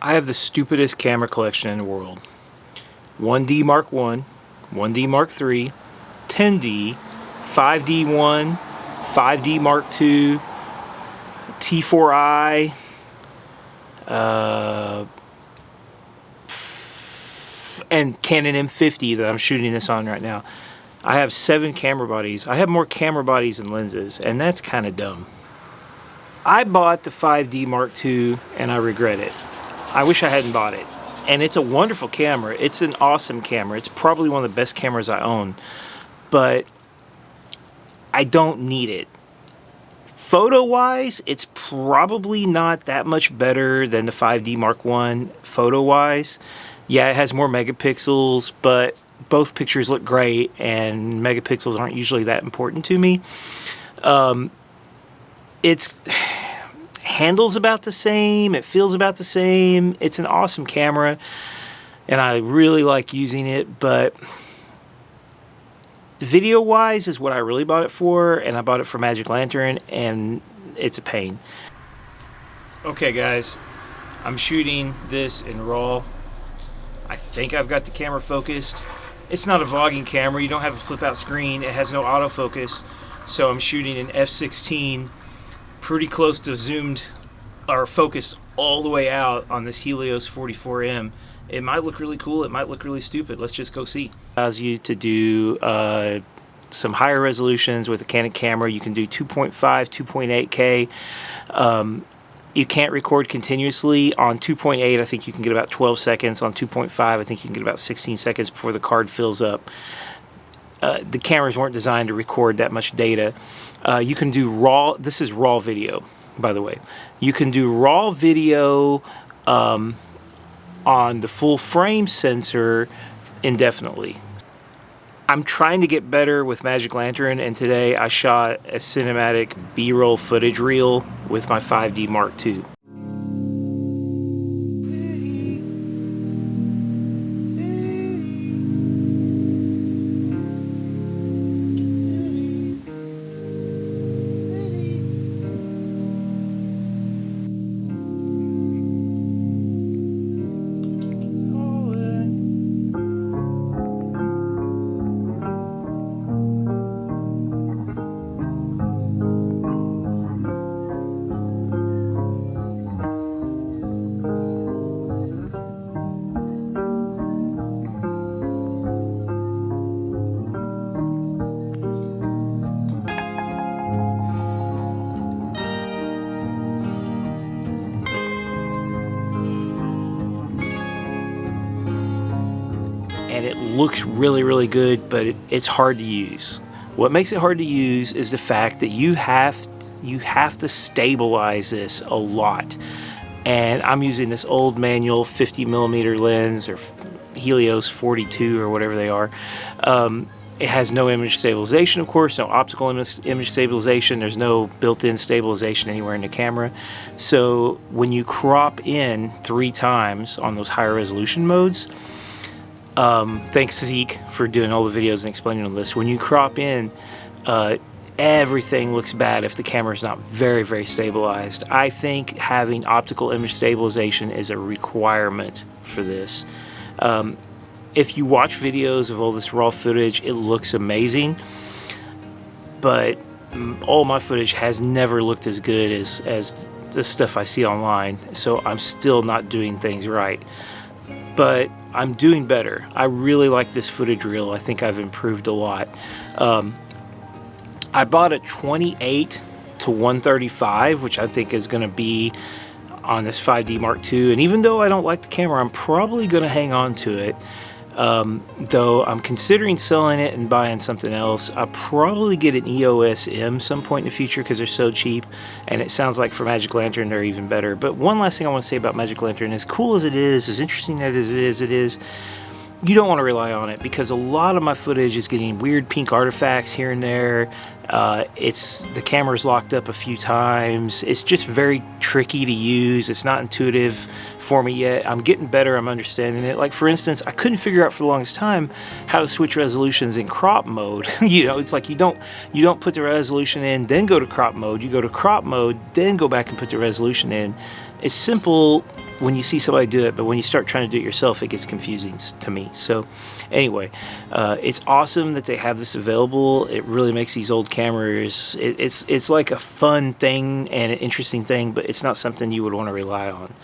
I have the stupidest camera collection in the world. 1D Mark I, 1D Mark III, 10D, 5D1, 5D Mark II, T4i, and Canon M50 that I'm shooting this on right now. I have 7 camera bodies. I have more camera bodies than lenses, and that's kind of dumb. I bought the 5D Mark II and I regret it. I wish I hadn't bought it. And it's a wonderful camera. It's an awesome camera. It's probably one of the best cameras I own. But I don't need it. Photo-wise, it's probably not that much better than the 5D Mark I photo-wise. Yeah, it has more megapixels, but both pictures look great, and megapixels aren't usually that important to me. It's handles about the same, it feels about the same. It's an awesome camera, and I really like using it, but video-wise is what I really bought it for, and I bought it for Magic Lantern, and it's a pain. Okay guys, I'm shooting this in RAW. I think I've got the camera focused. It's not a vlogging camera, you don't have a flip out screen, it has no autofocus, so I'm shooting in f16, pretty close to zoomed or focused all the way out on this Helios 44M. It might look really cool, it might look really stupid. Let's just go see. Allows you to do some higher resolutions with a Canon camera. You can do 2.5, 2.8K. You can't record continuously. On 2.8, I think you can get about 12 seconds. On 2.5, I think you can get about 16 seconds before the card fills up. The cameras weren't designed to record that much data. You can do raw, this is raw video, by the way. You can do raw video on the full frame sensor indefinitely. I'm trying to get better with Magic Lantern, and today I shot a cinematic B-roll footage reel with my 5D Mark II. And it looks really, really good, but it's hard to use. What makes it hard to use is the fact that you have to stabilize this a lot. And I'm using this old manual 50mm lens, or Helios 42 or whatever they are. It has no image stabilization, of course, no optical image stabilization. There's no built-in stabilization anywhere in the camera. So when you crop in 3 times on those higher resolution modes, thanks to Zeke for doing all the videos and explaining all this. When you crop in, everything looks bad if the camera is not very, very stabilized. I think having optical image stabilization is a requirement for this. If you watch videos of all this raw footage, it looks amazing, but all my footage has never looked as good as the stuff I see online, so I'm still not doing things right. But I'm doing better. I really like this footage reel. I think I've improved a lot. I bought a 28 to 135, which I think is going to be on this 5D Mark II. And even though I don't like the camera, I'm probably going to hang on to it. Though I'm considering selling it and buying something else. I'll probably get an EOS M some point in the future because they're so cheap, and it sounds like for Magic Lantern they're even better. But one last thing I want to say about Magic Lantern, as cool as it is, as interesting as it is, you don't want to rely on it, because a lot of my footage is getting weird pink artifacts here and there. The camera's locked up a few times. It's just very tricky to use. It's not intuitive for me yet. I'm getting better. I'm understanding it. Like, for instance, I couldn't figure out for the longest time how to switch resolutions in crop mode. You know, it's like you don't put the resolution in, then go to crop mode. You go to crop mode, then go back and put the resolution in. It's simple, when you see somebody do it, but when you start trying to do it yourself, it gets confusing to me. So anyway, it's awesome that they have this available. It really makes these old cameras, it's like a fun thing and an interesting thing, but it's not something you would want to rely on.